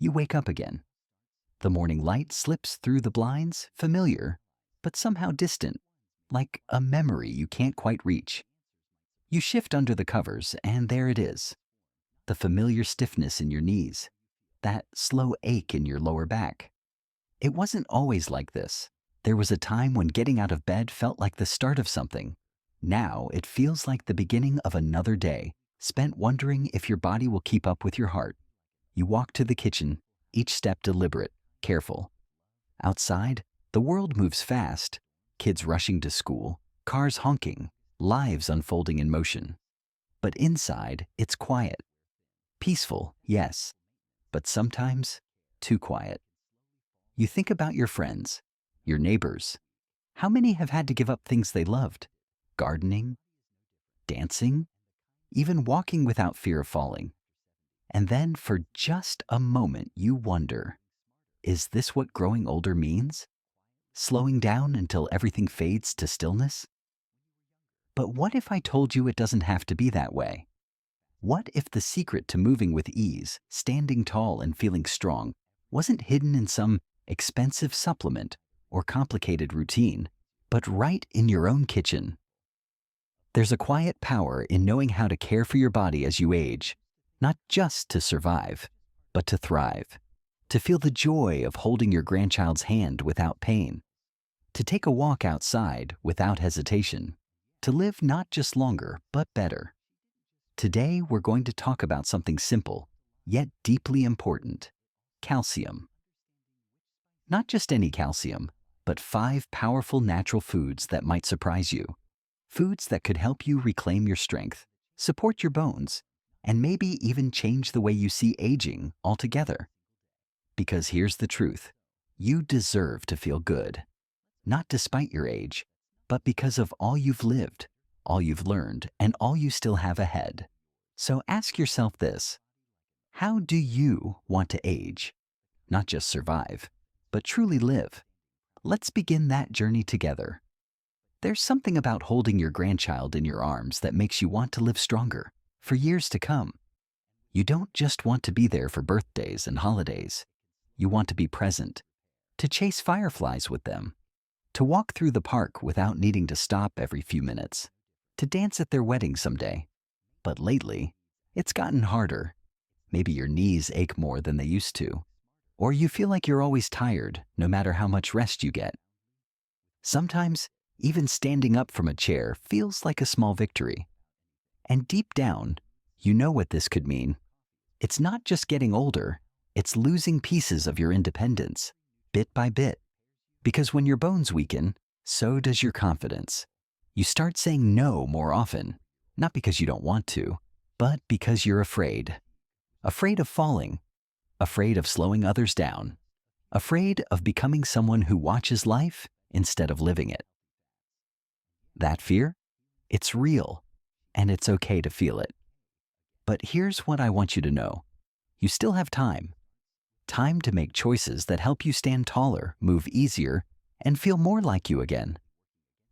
You wake up again. The morning light slips through the blinds, familiar, but somehow distant, like a memory you can't quite reach. You shift under the covers, and there it is. The familiar stiffness in your knees, that slow ache in your lower back. It wasn't always like this. There was a time when getting out of bed felt like the start of something. Now it feels like the beginning of another day, spent wondering if your body will keep up with your heart. You walk to the kitchen, each step deliberate, careful. Outside, the world moves fast. Kids rushing to school, cars honking, lives unfolding in motion. But inside, it's quiet. Peaceful, yes, but sometimes too quiet. You think about your friends, your neighbors. How many have had to give up things they loved? Gardening, dancing, even walking without fear of falling. And then for just a moment you wonder, is this what growing older means? Slowing down until everything fades to stillness? But what if I told you it doesn't have to be that way? What if the secret to moving with ease, standing tall and feeling strong, wasn't hidden in some expensive supplement or complicated routine, but right in your own kitchen? There's a quiet power in knowing how to care for your body as you age, not just to survive, but to thrive, to feel the joy of holding your grandchild's hand without pain, to take a walk outside without hesitation, to live not just longer, but better. Today, we're going to talk about something simple, yet deeply important: calcium. Not just any calcium, but 5 powerful natural foods that might surprise you. Foods that could help you reclaim your strength, support your bones, and maybe even change the way you see aging altogether. Because here's the truth: you deserve to feel good, not despite your age, but because of all you've lived, all you've learned, and all you still have ahead. So ask yourself this: how do you want to age? Not just survive, but truly live. Let's begin that journey together. There's something about holding your grandchild in your arms that makes you want to live stronger, for years to come. You don't just want to be there for birthdays and holidays. You want to be present, to chase fireflies with them, to walk through the park without needing to stop every few minutes, to dance at their wedding someday. But lately, it's gotten harder. Maybe your knees ache more than they used to, or you feel like you're always tired, no matter how much rest you get. Sometimes, even standing up from a chair feels like a small victory. And deep down, you know what this could mean. It's not just getting older, it's losing pieces of your independence, bit by bit. Because when your bones weaken, so does your confidence. You start saying no more often, not because you don't want to, but because you're afraid. Afraid of falling, afraid of slowing others down, afraid of becoming someone who watches life instead of living it. That fear? It's real, and it's okay to feel it. But here's what I want you to know. You still have time. Time to make choices that help you stand taller, move easier, and feel more like you again.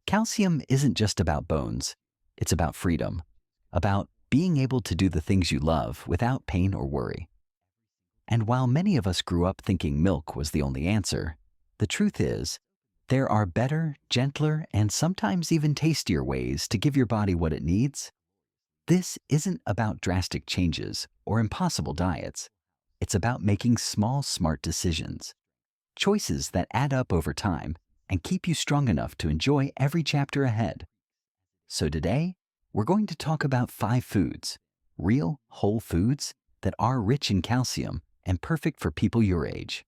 Calcium isn't just about bones. It's about freedom, about being able to do the things you love without pain or worry. And while many of us grew up thinking milk was the only answer, the truth is, there are better, gentler, and sometimes even tastier ways to give your body what it needs. This isn't about drastic changes or impossible diets. It's about making small, smart decisions. Choices that add up over time and keep you strong enough to enjoy every chapter ahead. So today, we're going to talk about 5 foods, real, whole foods that are rich in calcium and perfect for people your age.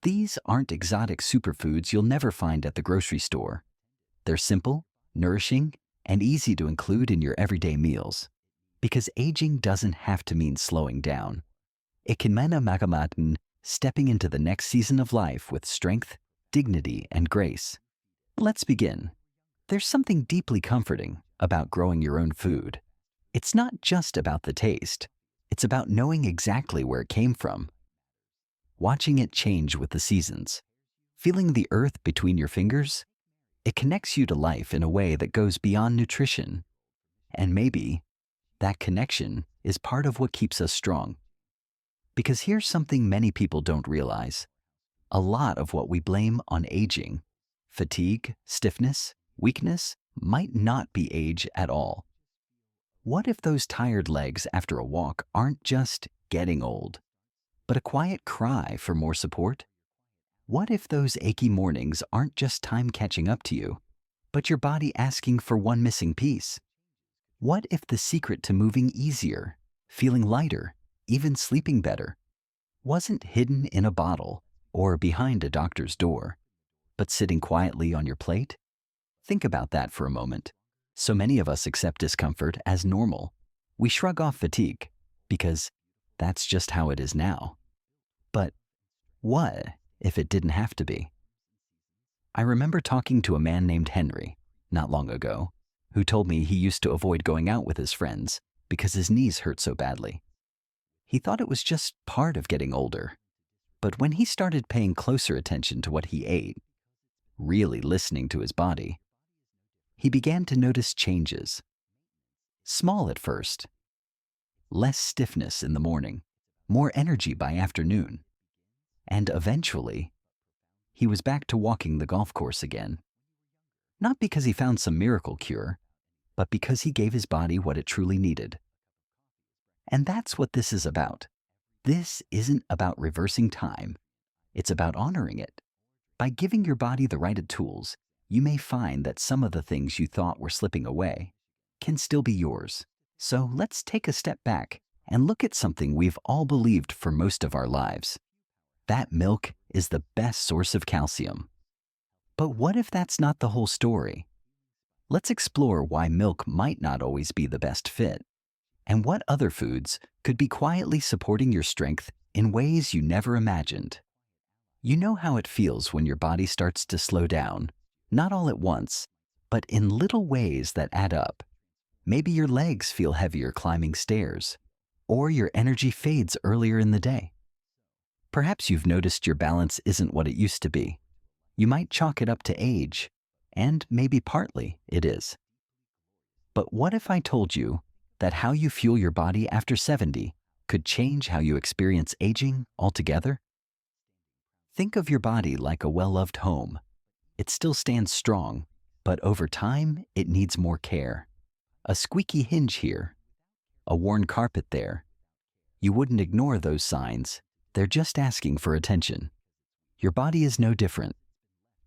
These aren't exotic superfoods you'll never find at the grocery store. They're simple, nourishing, and easy to include in your everyday meals. Because aging doesn't have to mean slowing down. It can mean stepping into the next season of life with strength, dignity, and grace. Let's begin. There's something deeply comforting about growing your own food. It's not just about the taste. It's about knowing exactly where it came from. Watching it change with the seasons. Feeling the earth between your fingers. It connects you to life in a way that goes beyond nutrition. And maybe that connection is part of what keeps us strong. Because here's something many people don't realize. A lot of what we blame on aging, fatigue, stiffness, weakness, might not be age at all. What if those tired legs after a walk aren't just getting old, but a quiet cry for more support? What if those achy mornings aren't just time catching up to you, but your body asking for one missing piece? What if the secret to moving easier, feeling lighter, even sleeping better, wasn't hidden in a bottle or behind a doctor's door, but sitting quietly on your plate? Think about that for a moment. So many of us accept discomfort as normal. We shrug off fatigue because that's just how it is now. But what if it didn't have to be? I remember talking to a man named Henry not long ago who told me he used to avoid going out with his friends because his knees hurt so badly. He thought it was just part of getting older. But when he started paying closer attention to what he ate, really listening to his body, he began to notice changes. Small at first. Less stiffness in the morning, more energy by afternoon. And eventually, he was back to walking the golf course again. Not because he found some miracle cure, but because he gave his body what it truly needed. And that's what this is about. This isn't about reversing time. It's about honoring it. By giving your body the right tools, you may find that some of the things you thought were slipping away can still be yours. So let's take a step back and look at something we've all believed for most of our lives. That milk is the best source of calcium. But what if that's not the whole story? Let's explore why milk might not always be the best fit, and what other foods could be quietly supporting your strength in ways you never imagined. You know how it feels when your body starts to slow down, not all at once, but in little ways that add up. Maybe your legs feel heavier climbing stairs, or your energy fades earlier in the day. Perhaps you've noticed your balance isn't what it used to be. You might chalk it up to age, and maybe partly it is. But what if I told you that how you fuel your body after 70 could change how you experience aging altogether? Think of your body like a well-loved home. It still stands strong, but over time, it needs more care. A squeaky hinge here, a worn carpet there. You wouldn't ignore those signs. They're just asking for attention. Your body is no different.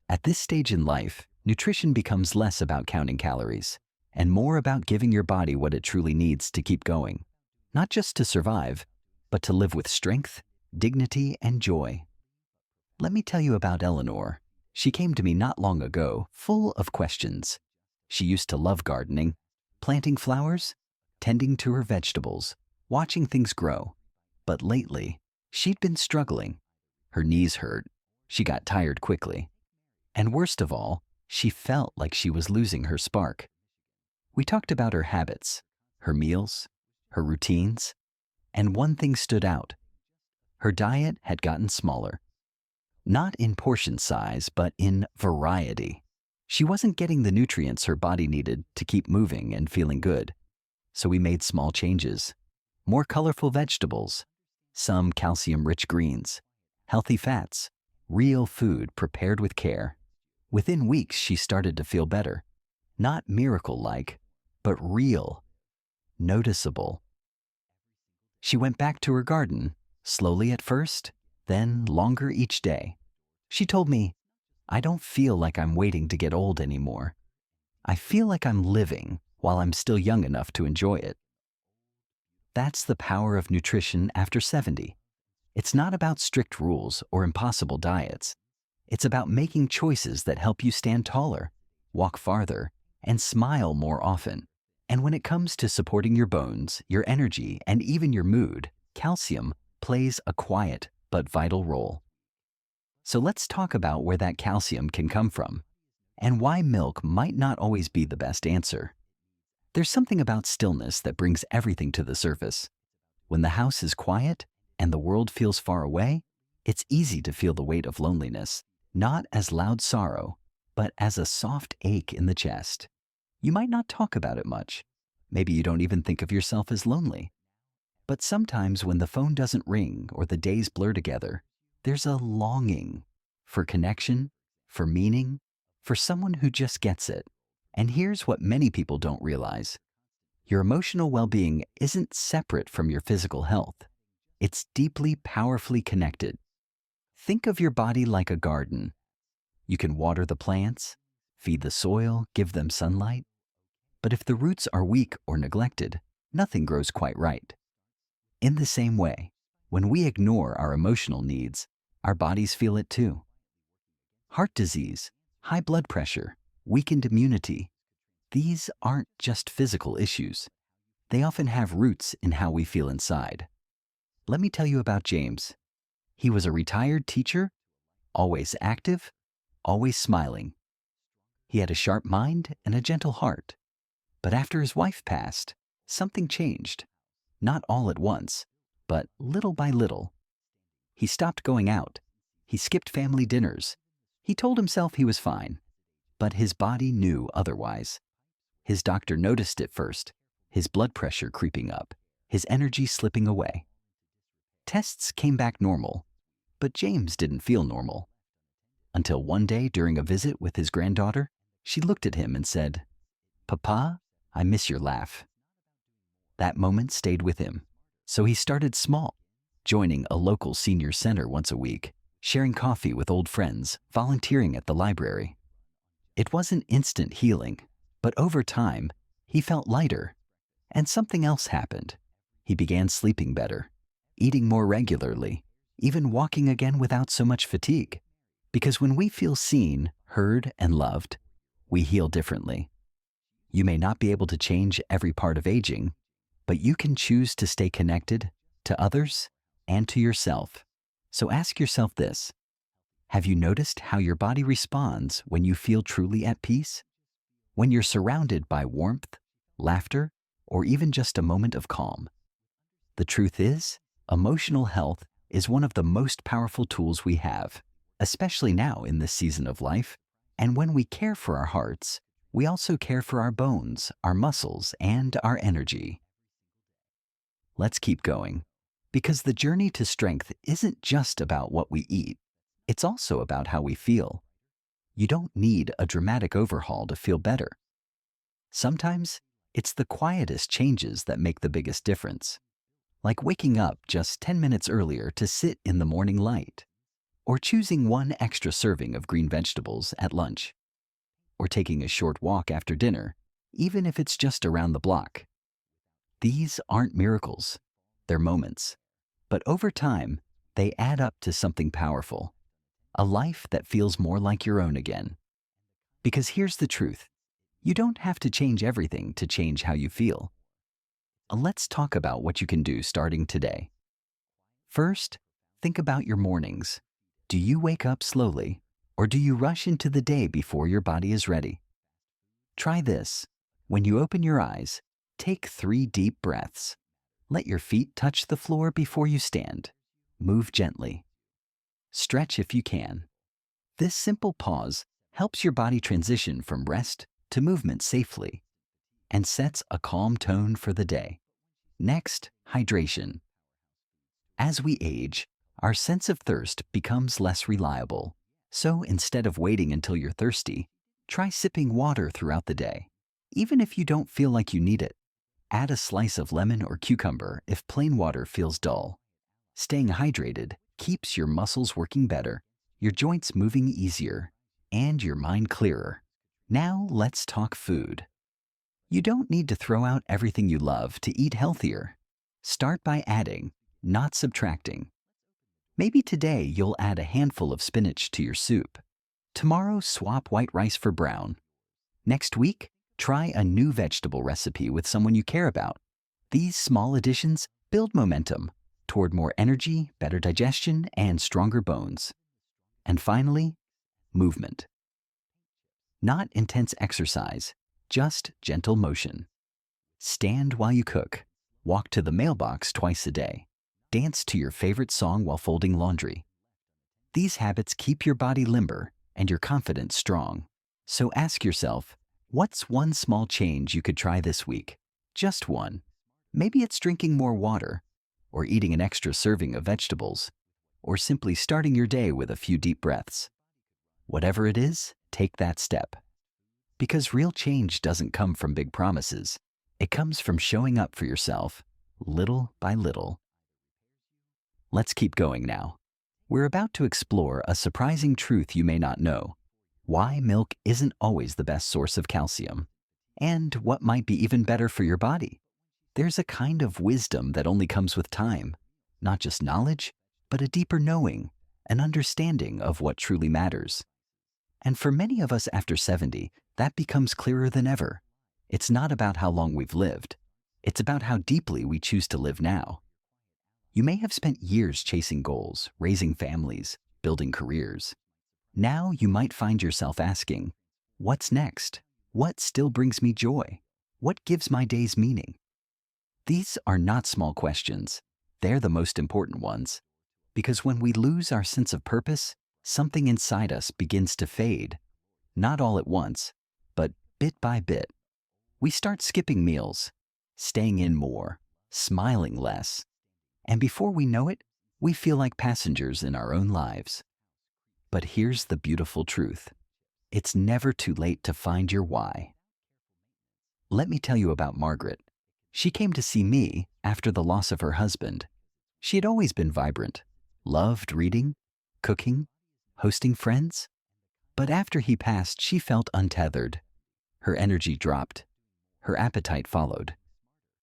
At this stage in life, nutrition becomes less about counting calories and more about giving your body what it truly needs to keep going. Not just to survive, but to live with strength, dignity, and joy. Let me tell you about Eleanor. She came to me not long ago, full of questions. She used to love gardening, planting flowers, tending to her vegetables, watching things grow. But lately, she'd been struggling. Her knees hurt. She got tired quickly. And worst of all, she felt like she was losing her spark. We talked about her habits, her meals, her routines, and one thing stood out. Her diet had gotten smaller. Not in portion size, but in variety. She wasn't getting the nutrients her body needed to keep moving and feeling good. So we made small changes. More colorful vegetables, some calcium-rich greens, healthy fats, real food prepared with care. Within weeks, she started to feel better. Not miracle-like, but real, noticeable. She went back to her garden, slowly at first, then longer each day. She told me, "I don't feel like I'm waiting to get old anymore. I feel like I'm living while I'm still young enough to enjoy it." That's the power of nutrition after 70. It's not about strict rules or impossible diets. It's about making choices that help you stand taller, walk farther, and smile more often. And when it comes to supporting your bones, your energy, and even your mood, calcium plays a quiet but vital role. So let's talk about where that calcium can come from and why milk might not always be the best answer. There's something about stillness that brings everything to the surface. When the house is quiet and the world feels far away, it's easy to feel the weight of loneliness, not as loud sorrow, but as a soft ache in the chest. You might not talk about it much. Maybe you don't even think of yourself as lonely. But sometimes when the phone doesn't ring or the days blur together, there's a longing for connection, for meaning, for someone who just gets it. And here's what many people don't realize. Your emotional well-being isn't separate from your physical health. It's deeply, powerfully connected. Think of your body like a garden. You can water the plants, feed the soil, give them sunlight. But if the roots are weak or neglected, nothing grows quite right. In the same way, when we ignore our emotional needs, our bodies feel it too. Heart disease, high blood pressure, weakened immunity, these aren't just physical issues. They often have roots in how we feel inside. Let me tell you about James. He was a retired teacher, always active, always smiling. He had a sharp mind and a gentle heart. But after his wife passed, something changed. Not all at once, but little by little. He stopped going out. He skipped family dinners. He told himself he was fine, but his body knew otherwise. His doctor noticed it first, his blood pressure creeping up, his energy slipping away. Tests came back normal, but James didn't feel normal. Until one day during a visit with his granddaughter, she looked at him and said, "Papa, I miss your laugh." That moment stayed with him, so he started small, joining a local senior center once a week, sharing coffee with old friends, volunteering at the library. It wasn't instant healing, but over time, he felt lighter. And something else happened. He began sleeping better, eating more regularly, even walking again without so much fatigue. Because when we feel seen, heard, and loved, we heal differently. You may not be able to change every part of aging, but you can choose to stay connected to others and to yourself. So ask yourself this: have you noticed how your body responds when you feel truly at peace? When you're surrounded by warmth, laughter, or even just a moment of calm? The truth is, emotional health is one of the most powerful tools we have, especially now in this season of life. And when we care for our hearts, we also care for our bones, our muscles, and our energy. Let's keep going, because the journey to strength isn't just about what we eat. It's also about how we feel. You don't need a dramatic overhaul to feel better. Sometimes, it's the quietest changes that make the biggest difference. Like waking up just 10 minutes earlier to sit in the morning light, or choosing one extra serving of green vegetables at lunch, or taking a short walk after dinner, even if it's just around the block. These aren't miracles, they're moments. But over time, they add up to something powerful. A life that feels more like your own again. Because here's the truth. You don't have to change everything to change how you feel. Let's talk about what you can do starting today. First, think about your mornings. Do you wake up slowly, or do you rush into the day before your body is ready? Try this. When you open your eyes, take 3 deep breaths. Let your feet touch the floor before you stand. Move gently. Stretch if you can. This simple pause helps your body transition from rest to movement safely and sets a calm tone for the day. Next, hydration. As we age, our sense of thirst becomes less reliable. So instead of waiting until you're thirsty, try sipping water throughout the day. Even if you don't feel like you need it, add a slice of lemon or cucumber if plain water feels dull. Staying hydrated keeps your muscles working better, your joints moving easier, and your mind clearer. Now let's talk food. You don't need to throw out everything you love to eat healthier. Start by adding, not subtracting. Maybe today you'll add a handful of spinach to your soup. Tomorrow, swap white rice for brown. Next week, try a new vegetable recipe with someone you care about. These small additions build momentum toward more energy, better digestion, and stronger bones. And finally, movement. Not intense exercise, just gentle motion. Stand while you cook, walk to the mailbox twice a day, dance to your favorite song while folding laundry. These habits keep your body limber and your confidence strong. So ask yourself, what's one small change you could try this week? Just one. Maybe it's drinking more water, or eating an extra serving of vegetables, or simply starting your day with a few deep breaths. Whatever it is, take that step. Because real change doesn't come from big promises. It comes from showing up for yourself, little by little. Let's keep going now. We're about to explore a surprising truth you may not know: why milk isn't always the best source of calcium, and what might be even better for your body. There's a kind of wisdom that only comes with time, not just knowledge, but a deeper knowing, an understanding of what truly matters. And for many of us after 70, that becomes clearer than ever. It's not about how long we've lived. It's about how deeply we choose to live now. You may have spent years chasing goals, raising families, building careers. Now you might find yourself asking, what's next? What still brings me joy? What gives my days meaning? These are not small questions. They're the most important ones. Because when we lose our sense of purpose, something inside us begins to fade. Not all at once, but bit by bit. We start skipping meals, staying in more, smiling less. And before we know it, we feel like passengers in our own lives. But here's the beautiful truth. It's never too late to find your why. Let me tell you about Margaret. She came to see me after the loss of her husband. She had always been vibrant, loved reading, cooking, hosting friends. But after he passed, she felt untethered. Her energy dropped. Her appetite followed.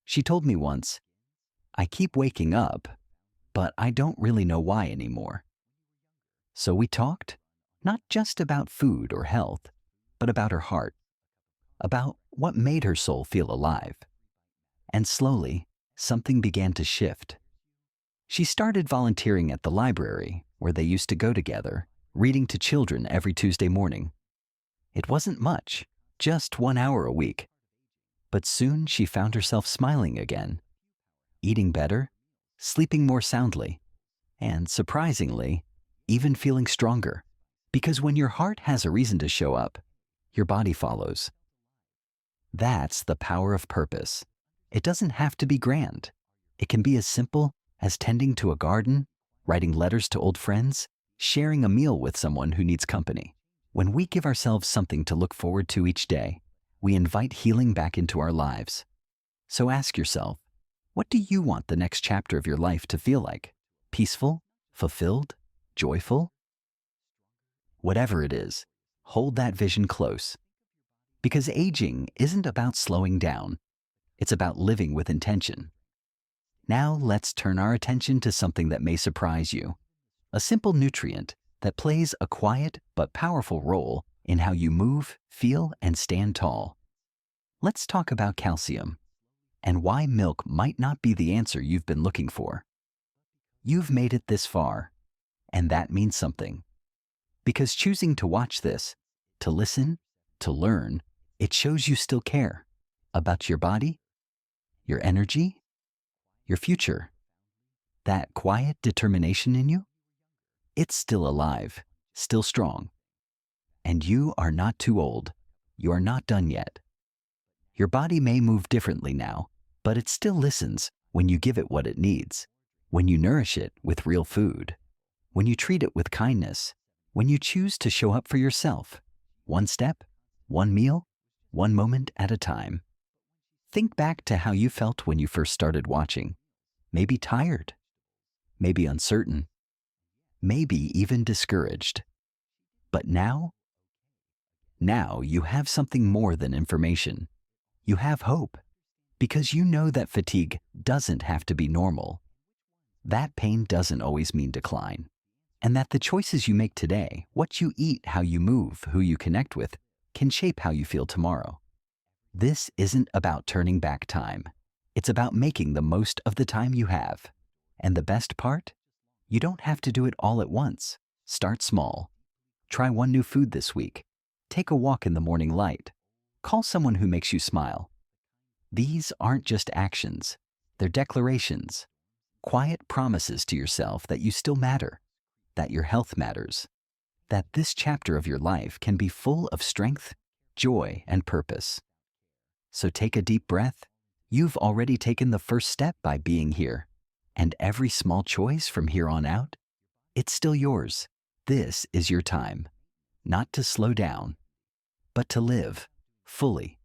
She told me once, "I keep waking up, but I don't really know why anymore." So we talked, not just about food or health, but about her heart, about what made her soul feel alive. And slowly, something began to shift. She started volunteering at the library where they used to go together, reading to children every Tuesday morning. It wasn't much, just 1 hour a week. But soon she found herself smiling again, eating better, sleeping more soundly, and surprisingly, even feeling stronger. Because when your heart has a reason to show up, your body follows. That's the power of purpose. It doesn't have to be grand. It can be as simple as tending to a garden, writing letters to old friends, sharing a meal with someone who needs company. When we give ourselves something to look forward to each day, we invite healing back into our lives. So ask yourself, what do you want the next chapter of your life to feel like? Peaceful? Fulfilled? Joyful? Whatever it is, hold that vision close. Because aging isn't about slowing down. It's about living with intention. Now let's turn our attention to something that may surprise you. A simple nutrient that plays a quiet but powerful role in how you move, feel, and stand tall. Let's talk about calcium and why milk might not be the answer you've been looking for. You've made it this far, and that means something. Because choosing to watch this, to listen, to learn, it shows you still care about your body, your energy, your future. That quiet determination in you, it's still alive, still strong. And you are not too old. You are not done yet. Your body may move differently now, but it still listens when you give it what it needs, when you nourish it with real food, when you treat it with kindness, when you choose to show up for yourself, one step, one meal, one moment at a time. Think back to how you felt when you first started watching. Maybe tired, maybe uncertain, maybe even discouraged. But now you have something more than information. You have hope, because you know that fatigue doesn't have to be normal. That pain doesn't always mean decline. And that the choices you make today, what you eat, how you move, who you connect with, can shape how you feel tomorrow. This isn't about turning back time. It's about making the most of the time you have. And the best part? You don't have to do it all at once. Start small. Try one new food this week. Take a walk in the morning light. Call someone who makes you smile. These aren't just actions. They're declarations. Quiet promises to yourself that you still matter, that your health matters, that this chapter of your life can be full of strength, joy, and purpose. So take a deep breath. You've already taken the first step by being here. And every small choice from here on out, it's still yours. This is your time, not to slow down, but to live fully,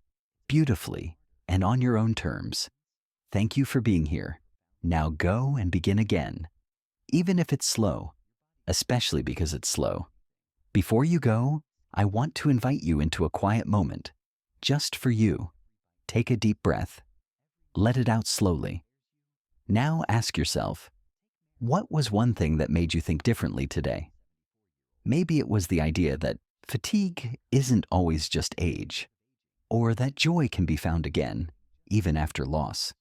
beautifully, and on your own terms. Thank you for being here. Now go and begin again, even if it's slow, especially because it's slow. Before you go, I want to invite you into a quiet moment, just for you. Take a deep breath. Let it out slowly. Now ask yourself, what was one thing that made you think differently today? Maybe it was the idea that fatigue isn't always just age, or that joy can be found again, even after loss.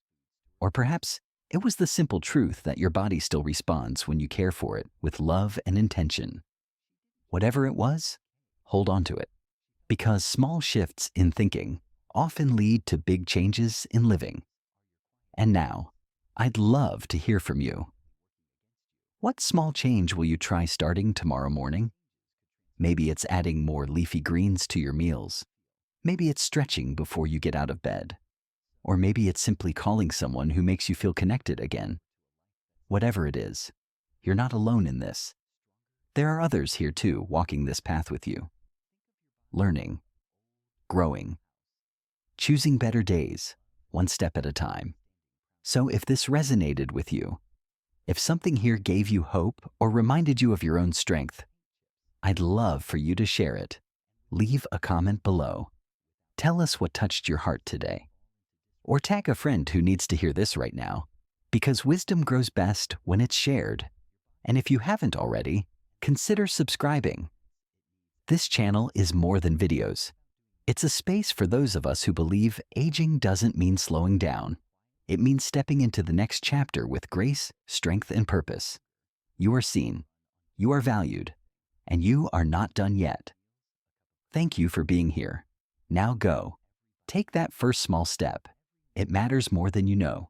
Or perhaps it was the simple truth that your body still responds when you care for it with love and intention. Whatever it was, hold on to it, because small shifts in thinking often lead to big changes in living. And now, I'd love to hear from you. What small change will you try starting tomorrow morning? Maybe it's adding more leafy greens to your meals. Maybe it's stretching before you get out of bed. Or maybe it's simply calling someone who makes you feel connected again. Whatever it is, you're not alone in this. There are others here too, walking this path with you. Learning, growing, choosing better days, one step at a time. So if this resonated with you, if something here gave you hope or reminded you of your own strength, I'd love for you to share it. Leave a comment below. Tell us what touched your heart today. Or tag a friend who needs to hear this right now, because wisdom grows best when it's shared. And if you haven't already, consider subscribing. This channel is more than videos. It's a space for those of us who believe aging doesn't mean slowing down. It means stepping into the next chapter with grace, strength, and purpose. You are seen, you are valued, and you are not done yet. Thank you for being here. Now go. Take that first small step. It matters more than you know.